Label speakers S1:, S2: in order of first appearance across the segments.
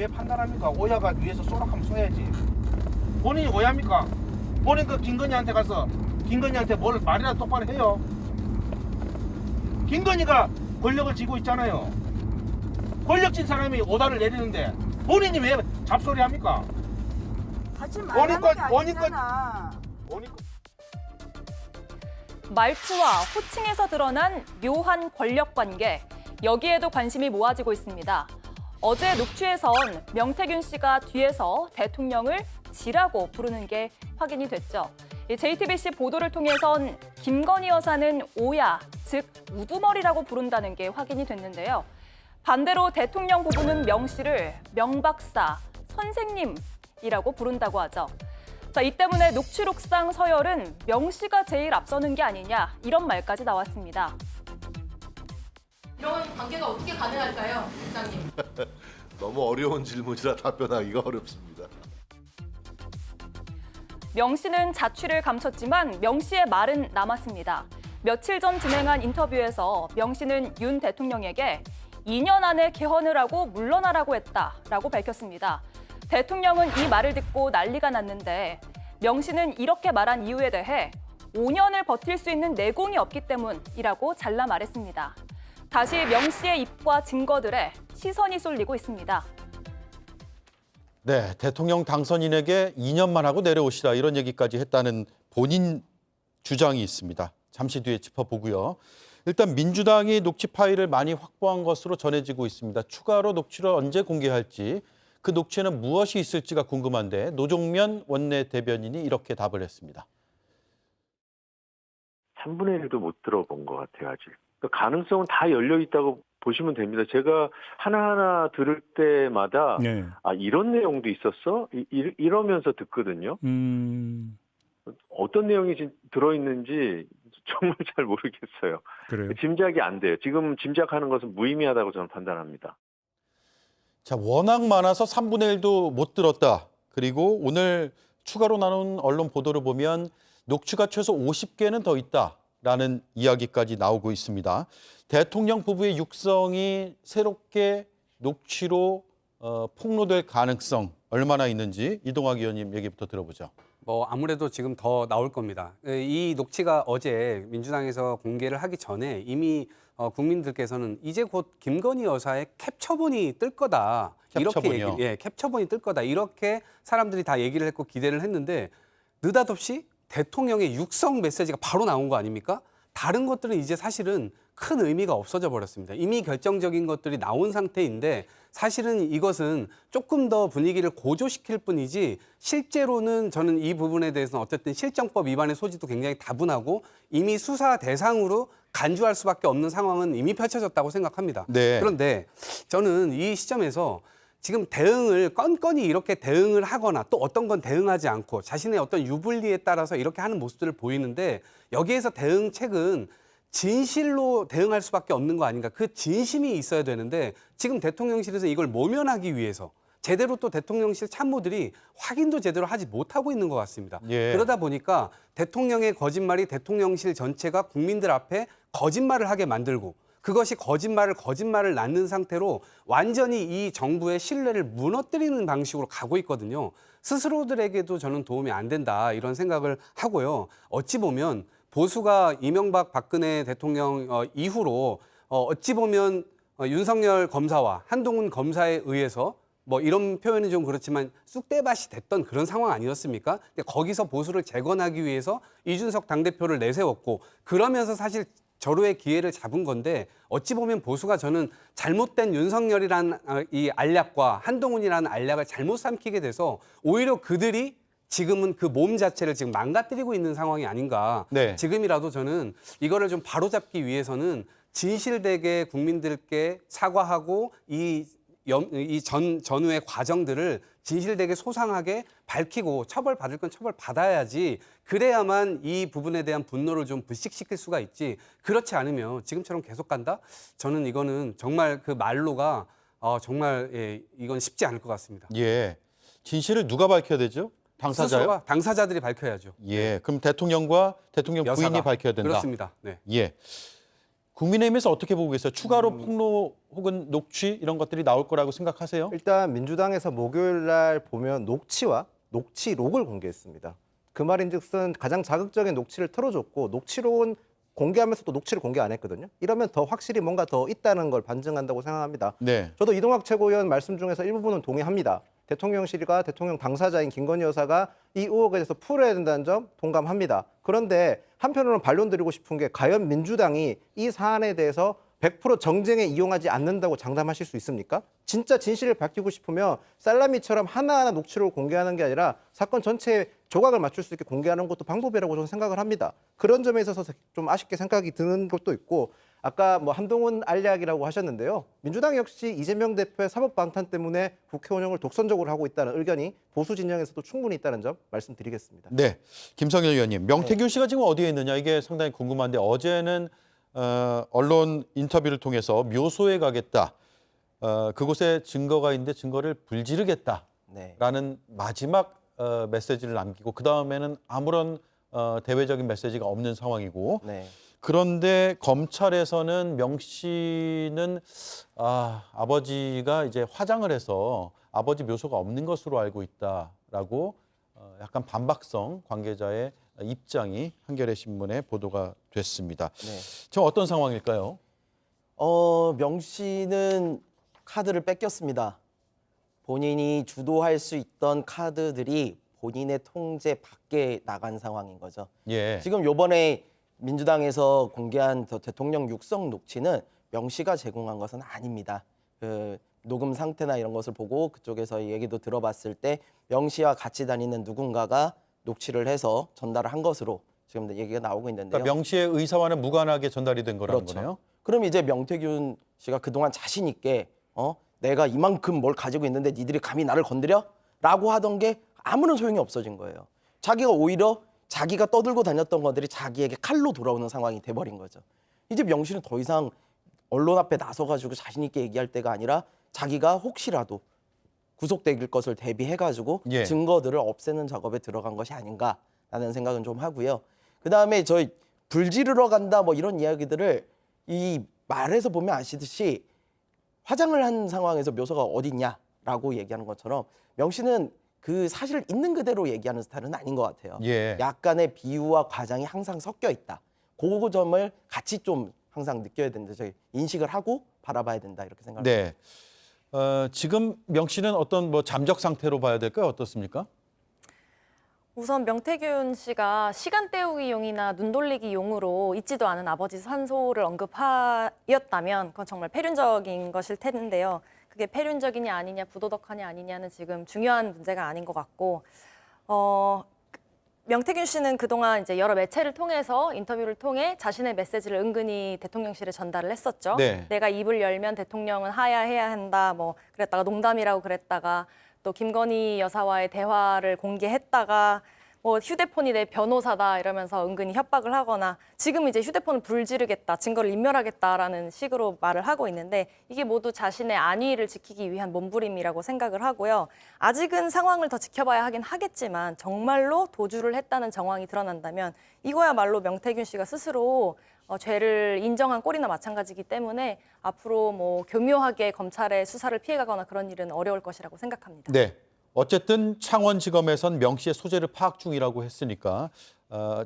S1: 왜 판단합니까? 오야가 위에서 쏘락하면 쏘야지. 본인이 오야입니까? 본인 그 김건희한테 가서 김건희한테 뭘 말이나 똑바로 해요. 김건희가 권력을 쥐고 있잖아요. 권력진 사람이 오다를 내리는데 본인이 왜 잡소리 합니까?
S2: 하지 말라는 게
S1: 보니까-
S2: 아니잖아.
S3: 말투와 호칭에서 드러난 묘한 권력 관계, 여기에도 관심이 모아지고 있습니다. 어제 녹취에선 명태균 씨가 뒤에서 대통령을 지라고 부르는 게 확인이 됐죠. JTBC 보도를 통해선 김건희 여사는 오야, 즉 우두머리라고 부른다는 게 확인이 됐는데요. 반대로 대통령 부부는 명 씨를 명박사, 선생님이라고 부른다고 하죠. 자, 이 때문에 녹취록상 서열은 명 씨가 제일 앞서는 게 아니냐, 이런 말까지 나왔습니다.
S4: 이런 관계가 어떻게 가능할까요, 부장님?
S5: 너무 어려운 질문이라 답변하기가 어렵습니다.
S3: 명 씨는 자취를 감췄지만 명 씨의 말은 남았습니다. 며칠 전 진행한 인터뷰에서 명 씨는 윤 대통령에게 2년 안에 개헌을 하고 물러나라고 했다라고 밝혔습니다. 대통령은 이 말을 듣고 난리가 났는데 명 씨는 이렇게 말한 이유에 대해 5년을 버틸 수 있는 내공이 없기 때문이라고 잘라 말했습니다. 다시 명 씨의 입과 증거들에 시선이 쏠리고 있습니다.
S6: 네, 대통령 당선인에게 2년만 하고 내려오시라 이런 얘기까지 했다는 본인 주장이 있습니다. 잠시 뒤에 짚어보고요. 일단 민주당이 녹취 파일을 많이 확보한 것으로 전해지고 있습니다. 추가로 녹취를 언제 공개할지, 그 녹취에는 무엇이 있을지가 궁금한데 노종면 원내 대변인이 이렇게 답을 했습니다.
S7: 3분의 1도 못 들어본 것 같아요, 아직. 그러니까 가능성은 다 열려 있다고 보시면 됩니다. 제가 하나하나 들을 때마다
S8: 네.
S7: 아, 이런 내용도 있었어? 이러면서 듣거든요. 어떤 내용이 들어있는지 정말 잘 모르겠어요.
S8: 그래요.
S7: 짐작이 안 돼요. 지금 짐작하는 것은 무의미하다고 저는 판단합니다.
S6: 자, 워낙 많아서 3분의 1도 못 들었다. 그리고 오늘 추가로 나눈 언론 보도를 보면 녹취가 최소 50개는 더 있다라는 이야기까지 나오고 있습니다. 대통령 부부의 육성이 새롭게 녹취로 폭로될 가능성 얼마나 있는지 이동학 의원님 얘기부터 들어보죠.
S9: 아무래도 지금 더 나올 겁니다. 이 녹취가 어제 민주당에서 공개를 하기 전에 이미 국민들께서는 이제 곧 김건희 여사의 캡처본이 뜰 거다.
S6: 캡처본이요?
S9: 캡처본이 뜰 거다. 이렇게 사람들이 다 얘기를 했고 기대를 했는데 느닷없이 대통령의 육성 메시지가 바로 나온 거 아닙니까? 다른 것들은 이제 사실은 큰 의미가 없어져 버렸습니다. 이미 결정적인 것들이 나온 상태인데 사실은 이것은 조금 더 분위기를 고조시킬 뿐이지 실제로는 저는 이 부분에 대해서는 어쨌든 실정법 위반의 소지도 굉장히 다분하고 이미 수사 대상으로 간주할 수밖에 없는 상황은 이미 펼쳐졌다고 생각합니다.
S6: 네.
S9: 그런데 저는 이 시점에서 지금 대응을 건건히 이렇게 대응을 하거나 또 어떤 건 대응하지 않고 자신의 어떤 유불리에 따라서 이렇게 하는 모습들을 보이는데 여기에서 대응책은 진실로 대응할 수밖에 없는 거 아닌가. 그 진심이 있어야 되는데 지금 대통령실에서 이걸 모면하기 위해서 제대로 또 대통령실 참모들이 확인도 제대로 하지 못하고 있는 것 같습니다.
S6: 예.
S9: 그러다 보니까 대통령의 거짓말이 대통령실 전체가 국민들 앞에 거짓말을 하게 만들고 그것이 거짓말을 낳는 상태로 완전히 이 정부의 신뢰를 무너뜨리는 방식으로 가고 있거든요. 스스로들에게도 저는 도움이 안 된다 이런 생각을 하고요. 어찌 보면 보수가 이명박 박근혜 대통령 이후로 어찌 보면 윤석열 검사와 한동훈 검사에 의해서 이런 표현이 좀 그렇지만 쑥대밭이 됐던 그런 상황 아니었습니까? 근데 거기서 보수를 재건하기 위해서 이준석 당대표를 내세웠고 그러면서 사실 절호의 기회를 잡은 건데 어찌 보면 보수가 저는 잘못된 윤석열이라는 이 알약과 한동훈이라는 알약을 잘못 삼키게 돼서 오히려 그들이 지금은 그 몸 자체를 지금 망가뜨리고 있는 상황이 아닌가.
S6: 네.
S9: 지금이라도 저는 이거를 좀 바로잡기 위해서는 진실되게 국민들께 사과하고 전후의 과정들을 진실되게 소상하게 밝히고 처벌받을 건 처벌받아야지 그래야만 이 부분에 대한 분노를 좀 불식시킬 수가 있지 그렇지 않으면 지금처럼 계속 간다? 저는 이거는 정말 그 말로가 정말 이건 쉽지 않을 것 같습니다.
S6: 예, 진실을 누가 밝혀야 되죠? 당사자요?
S9: 스스로가 당사자들이 밝혀야죠.
S6: 예, 그럼 대통령과 대통령
S9: 여사가.
S6: 부인이 밝혀야 된다.
S9: 그렇습니다. 네.
S6: 예. 국민의힘에서 어떻게 보고 계세요? 추가로 폭로 혹은 녹취 이런 것들이 나올 거라고 생각하세요?
S8: 일단 민주당에서 목요일 날 보면 녹취와 녹취록을 공개했습니다. 그 말인즉슨 가장 자극적인 녹취를 틀어줬고 녹취록은 공개하면서 또 녹취를 공개 안 했거든요. 이러면 더 확실히 뭔가 더 있다는 걸 반증한다고 생각합니다.
S6: 네.
S8: 저도 이동학 최고위원 말씀 중에서 일부분은 동의합니다. 대통령실과 대통령 당사자인 김건희 여사가 이 의혹에 대해서 풀어야 된다는 점 동감합니다. 그런데 한편으로는 반론드리고 싶은 게 과연 민주당이 이 사안에 대해서 100% 정쟁에 이용하지 않는다고 장담하실 수 있습니까? 진짜 진실을 밝히고 싶으면 살라미처럼 하나하나 녹취록을 공개하는 게 아니라 사건 전체에 조각을 맞출 수 있게 공개하는 것도 방법이라고 저는 생각을 합니다. 그런 점에 있어서 좀 아쉽게 생각이 드는 것도 있고 아까 뭐 한동훈 알약이라고 하셨는데요. 민주당 역시 이재명 대표의 사법 방탄 때문에 국회 운영을 독선적으로 하고 있다는 의견이 보수 진영에서도 충분히 있다는 점 말씀드리겠습니다.
S6: 네. 김성일 의원님, 명태균 씨가 지금 어디에 있느냐 이게 상당히 궁금한데 어제는 언론 인터뷰를 통해서 묘소에 가겠다. 그곳에 증거가 있는데 증거를 불지르겠다라는
S8: 네.
S6: 마지막 메시지를 남기고 그다음에는 아무런 대외적인 메시지가 없는 상황이고
S8: 네.
S6: 그런데 검찰에서는 명 씨는 아버지가 이제 화장을 해서 아버지 묘소가 없는 것으로 알고 있다라고 약간 반박성 관계자의 입장이 한겨레 신문에 보도가 됐습니다.
S10: 네.
S6: 지금 어떤 상황일까요?
S10: 명 씨는 카드를 뺏겼습니다. 본인이 주도할 수 있던 카드들이 본인의 통제 밖에 나간 상황인 거죠.
S6: 예.
S10: 지금 요번에 민주당에서 공개한 대통령 육성 녹취는 명 씨가 제공한 것은 아닙니다. 그 녹음 상태나 이런 것을 보고 그쪽에서 얘기도 들어봤을 때 명 씨와 같이 다니는 누군가가 녹취를 해서 전달을 한 것으로 지금 얘기가 나오고 있는데요.
S6: 그러니까 명 씨의 의사와는 무관하게 전달이 된 거라는
S10: 그렇죠.
S6: 거네요.
S10: 그럼 이제 명태균 씨가 그동안 자신 있게 내가 이만큼 뭘 가지고 있는데 니들이 감히 나를 건드려? 라고 하던 게 아무런 소용이 없어진 거예요. 자기가 오히려 자기가 떠들고 다녔던 것들이 자기에게 칼로 돌아오는 상황이 돼버린 거죠. 이제 명 씨는 더 이상 언론 앞에 나서가지고 자신 있게 얘기할 때가 아니라 자기가 혹시라도 구속될 것을 대비해가지고
S6: 예.
S10: 증거들을 없애는 작업에 들어간 것이 아닌가라는 생각은 좀 하고요. 그다음에 저희 불지르러 간다 뭐 이런 이야기들을 이 말에서 보면 아시듯이 화장을 한 상황에서 묘소가 어딨냐라고 얘기하는 것처럼 명 씨는 그 사실을 있는 그대로 얘기하는 스타일은 아닌 것 같아요.
S6: 예.
S10: 약간의 비유와 과장이 항상 섞여 있다. 그 점을 같이 좀 항상 느껴야 된다. 저희 인식을 하고 바라봐야 된다 이렇게 생각합니다.
S6: 네. 지금 명 씨는 어떤 뭐 잠적 상태로 봐야 될까요? 어떻습니까?
S3: 우선 명태균 씨가 시간 때우기용이나 눈 돌리기용으로 있지도 않은 아버지 산소를 언급하였다면 그건 정말 폐륜적인 것일 텐데요. 그게 폐륜적이냐 아니냐 부도덕하냐 아니냐는 지금 중요한 문제가 아닌 것 같고 명태균 씨는 그동안 이제 여러 매체를 통해서 인터뷰를 통해 자신의 메시지를 은근히 대통령실에 전달을 했었죠.
S6: 네.
S3: 내가 입을 열면 대통령은 하야해야 한다. 뭐 그랬다가 농담이라고 그랬다가 또 김건희 여사와의 대화를 공개했다가 뭐 휴대폰이 내 변호사다 이러면서 은근히 협박을 하거나 지금 이제 휴대폰을 불지르겠다, 증거를 인멸하겠다라는 식으로 말을 하고 있는데 이게 모두 자신의 안위를 지키기 위한 몸부림이라고 생각을 하고요. 아직은 상황을 더 지켜봐야 하긴 하겠지만 정말로 도주를 했다는 정황이 드러난다면 이거야말로 명태균 씨가 스스로 죄를 인정한 꼴이나 마찬가지이기 때문에 앞으로 뭐 교묘하게 검찰의 수사를 피해가거나 그런 일은 어려울 것이라고 생각합니다.
S6: 네. 어쨌든 창원지검에선 명 씨의 소재를 파악 중이라고 했으니까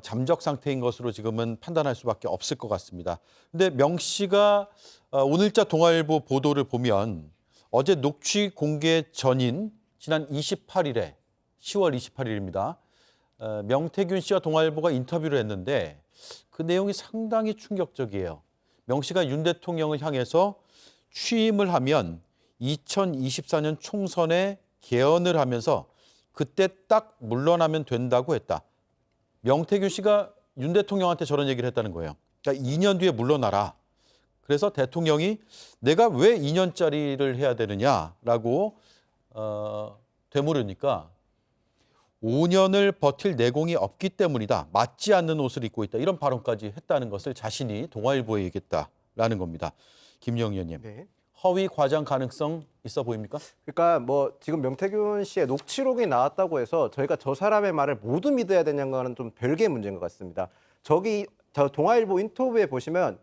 S6: 잠적 상태인 것으로 지금은 판단할 수밖에 없을 것 같습니다. 근데 명 씨가 오늘자 동아일보 보도를 보면 어제 녹취 공개 전인 지난 28일에 10월 28일입니다. 명태균 씨와 동아일보가 인터뷰를 했는데 그 내용이 상당히 충격적이에요. 명 씨가 윤 대통령을 향해서 취임을 하면 2024년 총선에 개헌을 하면서 그때 딱 물러나면 된다고 했다. 명태균 씨가 윤 대통령한테 저런 얘기를 했다는 거예요. 그러니까 2년 뒤에 물러나라. 그래서 대통령이 내가 왜 2년짜리를 해야 되느냐라고 되물으니까 5년을 버틸 내공이 없기 때문이다. 맞지 않는 옷을 입고 있다. 이런 발언까지 했다는 것을 자신이 동아일보에 얘기했다라는 겁니다. 김영희 의원님.
S8: 네.
S6: 허위 과장 가능성 있어 보입니까?
S8: 그러니까 뭐 지금 명태균 씨의 녹취록이 나왔다고 해서 저희가 저 사람의 말을 모두 믿어야 되냐는 거는 좀 별개의 문제인 것 같습니다. 저기 저 동아일보 인터뷰에 보시면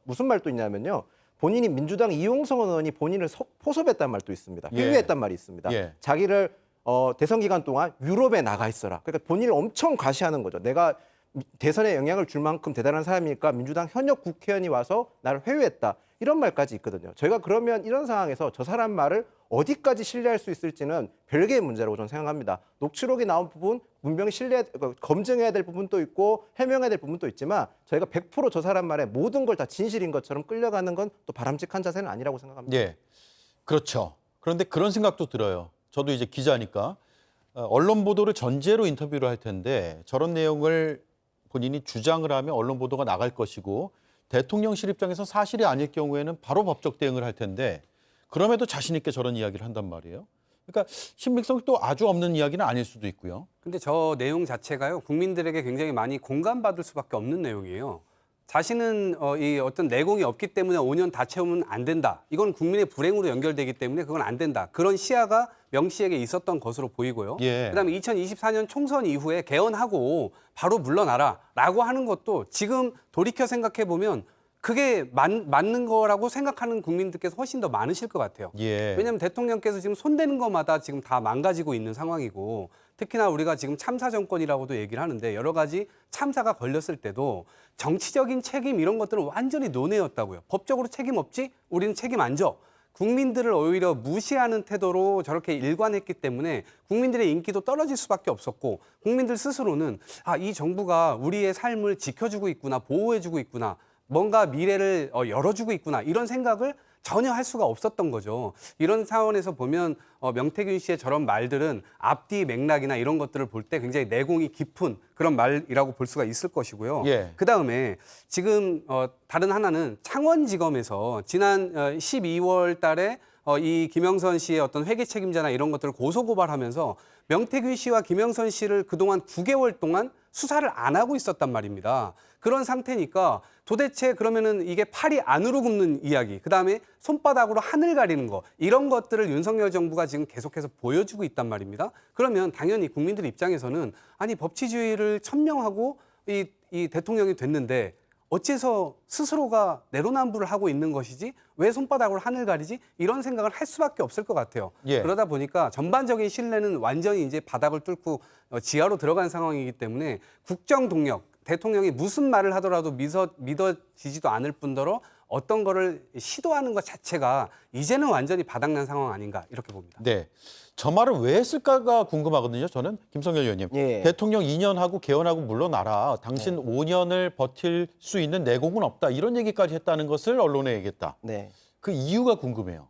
S8: 무슨 말도 있냐면요. 본인이 민주당 이용성 의원이 본인을 포섭했다는 말도 있습니다.
S6: 예.
S8: 회유했단 말이 있습니다.
S6: 예.
S8: 자기를 대선 기간 동안 유럽에 나가 있어라. 그러니까 본인을 엄청 과시하는 거죠. 내가 대선에 영향을 줄 만큼 대단한 사람이니까 민주당 현역 국회의원이 와서 나를 회유했다. 이런 말까지 있거든요. 저희가 그러면 이런 상황에서 저 사람 말을 어디까지 신뢰할 수 있을지는 별개의 문제라고 저는 생각합니다. 녹취록이 나온 부분 분명히 검증해야 될 부분도 있고 해명해야 될 부분도 있지만 저희가 100% 저 사람 말에 모든 걸 다 진실인 것처럼 끌려가는 건 또 바람직한 자세는 아니라고 생각합니다.
S6: 예, 그렇죠. 그런데 그런 생각도 들어요. 저도 이제 기자니까 언론 보도를 전제로 인터뷰를 할 텐데 저런 내용을 본인이 주장을 하면 언론 보도가 나갈 것이고 대통령실 입장에서 사실이 아닐 경우에는 바로 법적 대응을 할 텐데 그럼에도 자신 있게 저런 이야기를 한단 말이에요. 그러니까 신빙성이 또 아주 없는 이야기는 아닐 수도 있고요.
S9: 근데 저 내용 자체가요, 국민들에게 굉장히 많이 공감받을 수밖에 없는 내용이에요. 자신은 이 어떤 내공이 없기 때문에 5년 다 채우면 안 된다. 이건 국민의 불행으로 연결되기 때문에 그건 안 된다. 그런 시야가 명 씨에게 있었던 것으로 보이고요.
S6: 예.
S9: 그다음에 2024년 총선 이후에 개헌하고 바로 물러나라라고 하는 것도 지금 돌이켜 생각해 보면 그게 맞는 거라고 생각하는 국민들께서 훨씬 더 많으실 것 같아요.
S6: 예.
S9: 왜냐하면 대통령께서 지금 손대는 것마다 지금 다 망가지고 있는 상황이고 특히나 우리가 지금 참사 정권이라고도 얘기를 하는데 여러 가지 참사가 걸렸을 때도 정치적인 책임 이런 것들은 완전히 논외였다고요. 법적으로 책임 없지? 우리는 책임 안 져. 국민들을 오히려 무시하는 태도로 저렇게 일관했기 때문에 국민들의 인기도 떨어질 수밖에 없었고 국민들 스스로는 이 정부가 우리의 삶을 지켜주고 있구나, 보호해주고 있구나, 뭔가 미래를 열어주고 있구나 이런 생각을 전혀 할 수가 없었던 거죠. 이런 차원에서 보면 명태균 씨의 저런 말들은 앞뒤 맥락이나 이런 것들을 볼 때 굉장히 내공이 깊은 그런 말이라고 볼 수가 있을 것이고요.
S6: 예.
S9: 그다음에 지금 다른 하나는 창원지검에서 지난 12월 달에 이 김영선 씨의 어떤 회계 책임자나 이런 것들을 고소고발하면서 명태균 씨와 김영선 씨를 그동안 9개월 동안 수사를 안 하고 있었단 말입니다. 그런 상태니까 도대체 그러면은 이게 팔이 안으로 굽는 이야기, 그다음에 손바닥으로 하늘 가리는 거 이런 것들을 윤석열 정부가 지금 계속해서 보여주고 있단 말입니다. 그러면 당연히 국민들 입장에서는 아니 법치주의를 천명하고 이 대통령이 됐는데 어째서 스스로가 내로남불을 하고 있는 것이지 왜 손바닥으로 하늘 가리지 이런 생각을 할 수밖에 없을 것 같아요.
S6: 예.
S9: 그러다 보니까 전반적인 신뢰는 완전히 이제 바닥을 뚫고 지하로 들어간 상황이기 때문에 국정 동력 대통령이 무슨 말을 하더라도 믿어지지도 않을 뿐더러 어떤 거를 시도하는 것 자체가 이제는 완전히 바닥난 상황 아닌가 이렇게 봅니다.
S6: 네. 저 말을 왜 했을까가 궁금하거든요. 저는 김성열 의원님.
S10: 예.
S6: 대통령 2년 하고 개헌하고 물러나라. 당신 5년을 버틸 수 있는 내공은 없다. 이런 얘기까지 했다는 것을 언론에 얘기했다.
S10: 네.
S6: 그 이유가 궁금해요.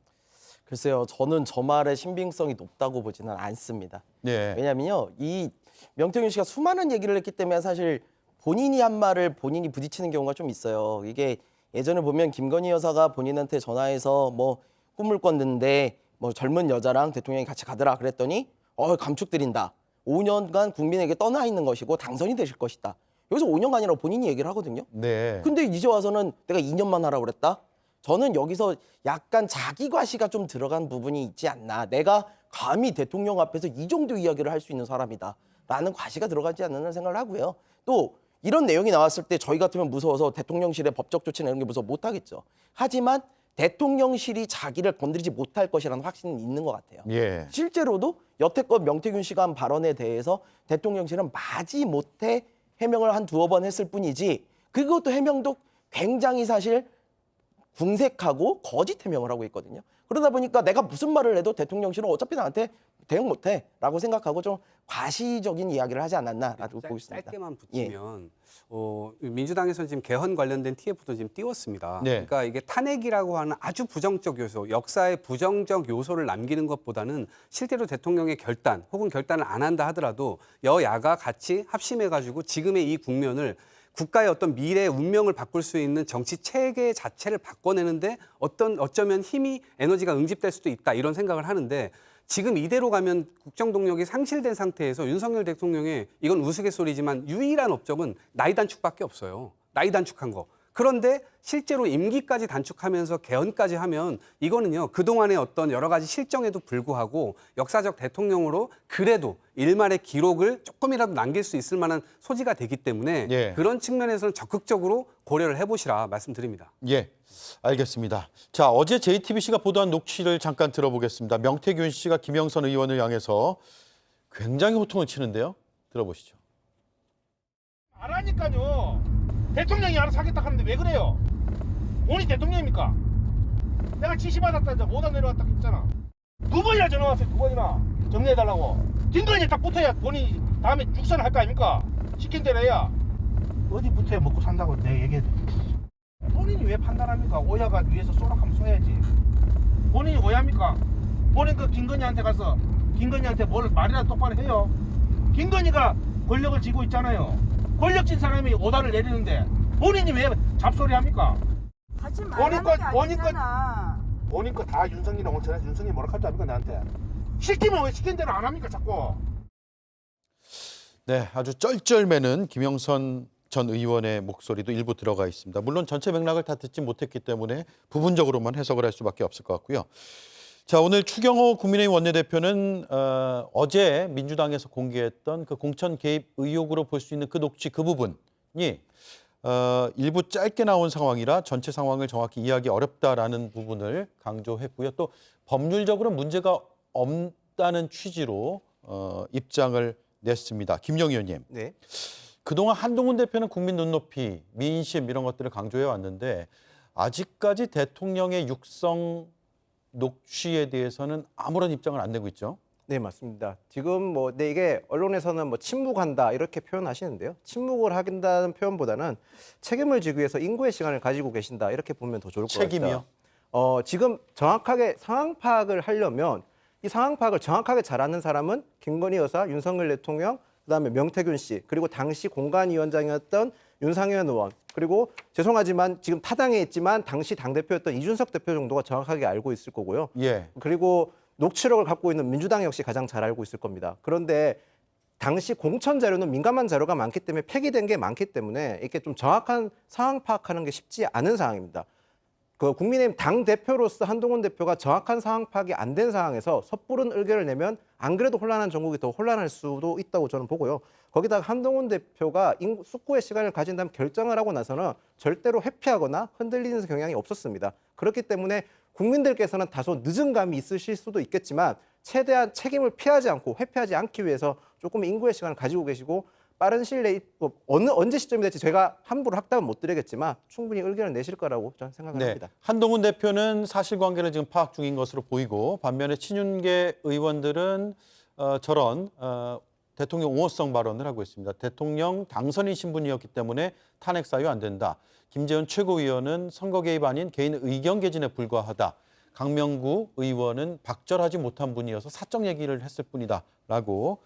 S10: 글쎄요, 저는 저 말의 신빙성이 높다고 보지는 않습니다.
S6: 네.
S10: 왜냐면요, 이 명태균 씨가 수많은 얘기를 했기 때문에 사실 본인이 한 말을 본인이 부딪히는 경우가 좀 있어요. 이게 예전에 보면 김건희 여사가 본인한테 전화해서 뭐 꿈을 꿨는데 뭐 젊은 여자랑 대통령이 같이 가더라 그랬더니 감축드린다. 5년간 국민에게 떠나 있는 것이고 당선이 되실 것이다. 여기서 5년간이라고 본인이 얘기를 하거든요.
S6: 네.
S10: 근데 이제 와서는 내가 2년만 하라고 그랬다? 저는 여기서 약간 자기 과시가 좀 들어간 부분이 있지 않나. 내가 감히 대통령 앞에서 이 정도 이야기를 할 수 있는 사람이다. 라는 과시가 들어가지 않는 생각을 하고요. 또 이런 내용이 나왔을 때 저희 같으면 무서워서 대통령실의 법적 조치나 이런 게 무서워 못하겠죠. 하지만 대통령실이 자기를 건드리지 못할 것이라는 확신은 있는 것 같아요.
S6: 예.
S10: 실제로도 여태껏 명태균 씨가 한 발언에 대해서 대통령실은 마지못해 해명을 한 두어 번 했을 뿐이지 그것도 해명도 굉장히 사실 궁색하고 거짓 해명을 하고 있거든요. 그러다 보니까 내가 무슨 말을 해도 대통령실은 어차피 나한테 대응 못해 라고 생각하고 좀 과시적인 이야기를 하지 않았나라고 보고 있습니다.
S9: 짧게만 붙이면 민주당에서는 지금 개헌 관련된 TF도 지금 띄웠습니다.
S6: 네.
S9: 그러니까 이게 탄핵이라고 하는 아주 부정적 요소, 역사의 부정적 요소를 남기는 것보다는 실제로 대통령의 결단 혹은 결단을 안 한다 하더라도 여야가 같이 합심해가지고 지금의 이 국면을 국가의 어떤 미래의 운명을 바꿀 수 있는 정치 체계 자체를 바꿔내는데 어쩌면 힘이 에너지가 응집될 수도 있다 이런 생각을 하는데 지금 이대로 가면 국정 동력이 상실된 상태에서 윤석열 대통령의 이건 우스갯소리지만 유일한 업적은 나이 단축밖에 없어요. 나이 단축한 거. 그런데 실제로 임기까지 단축하면서 개헌까지 하면 이거는요, 그동안의 어떤 여러 가지 실정에도 불구하고 역사적 대통령으로 그래도 일말의 기록을 조금이라도 남길 수 있을 만한 소지가 되기 때문에
S6: 예.
S9: 그런 측면에서는 적극적으로 고려를 해보시라 말씀드립니다.
S6: 예, 알겠습니다. 자, 어제 JTBC가 보도한 녹취를 잠깐 들어보겠습니다. 명태균 씨가 김영선 의원을 향해서 굉장히 호통을 치는데요. 들어보시죠.
S1: 알아니까요. 대통령이 알아서 하겠다 하는데 왜 그래요? 본인이 대통령입니까? 내가 지시받았다 이제 못안 내려왔다 했잖아. 2번이나 전화 왔어요. 2번이나 정리해달라고. 김건희 딱 붙어야 본인이 다음에 육선을 할 거 아닙니까? 시킨 대로 해야. 어디 붙어야 먹고 산다고 내가 얘기해도 본인이 왜 판단합니까? 오야가 위에서 쏘락하면 쏘야지. 본인이 오야입니까? 본인 그 김건희한테 가서 김건희한테 뭘 말이라도 똑바로 해요. 김건희가 권력을 쥐고 있잖아요. 권력진 사람이 오다를 내리는데 본인이 왜 잡소리 합니까?
S2: 하지 말라는 게 아니잖아.
S1: 본인 거 다 윤석열이랑 온천해서 윤석열이 뭐라 할줄 압니까 나한테? 시키면 왜 시킨 대로 안 합니까 자꾸?
S6: 네, 아주 쩔쩔매는 김영선 전 의원의 목소리도 일부 들어가 있습니다. 물론 전체 맥락을 다 듣지 못했기 때문에 부분적으로만 해석을 할 수밖에 없을 것 같고요. 자, 오늘 추경호 국민의힘 원내대표는 어제 민주당에서 공개했던 그 공천 개입 의혹으로 볼 수 있는 그 녹취 그 부분이 일부 짧게 나온 상황이라 전체 상황을 정확히 이해하기 어렵다라는 부분을 강조했고요. 또 법률적으로 문제가 없다는 취지로 입장을 냈습니다. 김영희 의원님.
S8: 네.
S6: 그동안 한동훈 대표는 국민 눈높이, 민심 이런 것들을 강조해 왔는데 아직까지 대통령의 육성 녹취에 대해서는 아무런 입장을 안 내고 있죠.
S8: 네, 맞습니다. 지금 네, 이게 언론에서는 침묵한다 이렇게 표현하시는데요. 침묵을 한다는 표현보다는 책임을 지기 위해서 인고의 시간을 가지고 계신다 이렇게 보면 더 좋을 것 같아요.
S6: 책임이요?
S8: 지금 정확하게 상황 파악을 하려면 이 상황 파악을 정확하게 잘하는 사람은 김건희 여사, 윤석열 대통령, 그다음에 명태균 씨, 그리고 당시 공관위원장이었던 윤상현 의원, 그리고 죄송하지만 지금 타당에 있지만 당시 당대표였던 이준석 대표 정도가 정확하게 알고 있을 거고요.
S6: 예.
S8: 그리고 녹취록을 갖고 있는 민주당 역시 가장 잘 알고 있을 겁니다. 그런데 당시 공천 자료는 민감한 자료가 많기 때문에 폐기된 게 많기 때문에 이렇게 좀 정확한 상황 파악하는 게 쉽지 않은 상황입니다. 그 국민의힘 당 대표로서 한동훈 대표가 정확한 상황 파악이 안 된 상황에서 섣부른 의견을 내면 안 그래도 혼란한 전국이 더 혼란할 수도 있다고 저는 보고요. 거기다가 한동훈 대표가 숙고의 시간을 가진다면 결정을 하고 나서는 절대로 회피하거나 흔들리는 경향이 없었습니다. 그렇기 때문에 국민들께서는 다소 늦은 감이 있으실 수도 있겠지만 최대한 책임을 피하지 않고 회피하지 않기 위해서 조금 인고의 시간을 가지고 계시고 빠른 시일 내에 언제 시점이 될지 제가 함부로 확답은 못 드리겠지만 충분히 의견을 내실 거라고 저는 생각합니다.
S6: 네. 한동훈 대표는 사실관계를 지금 파악 중인 것으로 보이고 반면에 친윤계 의원들은 저런 대통령 옹호성 발언을 하고 있습니다. 대통령 당선인 신분이었기 때문에 탄핵 사유 안 된다. 김재원 최고위원은 선거 개입 아닌 개인 의견 개진에 불과하다. 강명구 의원은 박절하지 못한 분이어서 사적 얘기를 했을 뿐이다라고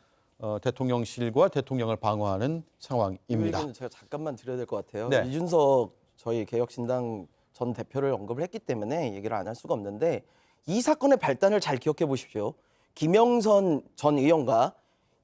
S6: 대통령실과 대통령을 방어하는 상황입니다.
S10: 이건 제가 잠깐만 드려야 될 것 같아요.
S6: 네.
S10: 이준석 저희 개혁신당 전 대표를 언급을 했기 때문에 얘기를 안 할 수가 없는데 이 사건의 발단을 잘 기억해 보십시오. 김영선 전 의원과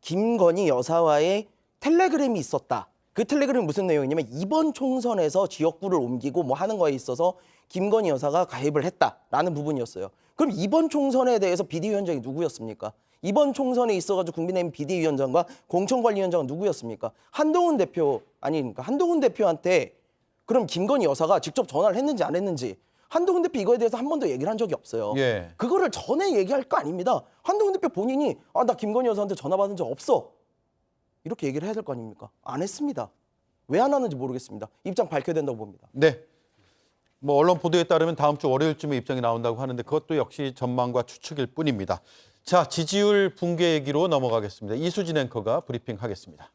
S10: 김건희 여사와의 텔레그램이 있었다. 그 텔레그램이 무슨 내용이냐면 이번 총선에서 지역구를 옮기고 뭐 하는 거에 있어서 김건희 여사가 가입을 했다라는 부분이었어요. 그럼 이번 총선에 대해서 비대위원장이 누구였습니까? 이번 총선에 있어가지고 국민의힘 비대위원장과 공천관리위원장은 누구였습니까? 한동훈 대표 아닙니까? 한동훈 대표한테 그럼 김건희 여사가 직접 전화를 했는지 안 했는지 한동훈 대표 이거에 대해서 한 번도 얘기를 한 적이 없어요.
S6: 예.
S10: 그거를 전에 얘기할 거 아닙니다. 한동훈 대표 본인이 나 김건희 여사한테 전화 받은 적 없어. 이렇게 얘기를 해야 될 거 아닙니까? 안 했습니다. 왜 안 하는지 모르겠습니다. 입장 밝혀야 된다고 봅니다.
S6: 네. 뭐 언론 보도에 따르면 다음 주 월요일쯤에 입장이 나온다고 하는데 그것도 역시 전망과 추측일 뿐입니다. 자, 지지율 붕괴 얘기로 넘어가겠습니다. 이수진 앵커가 브리핑하겠습니다.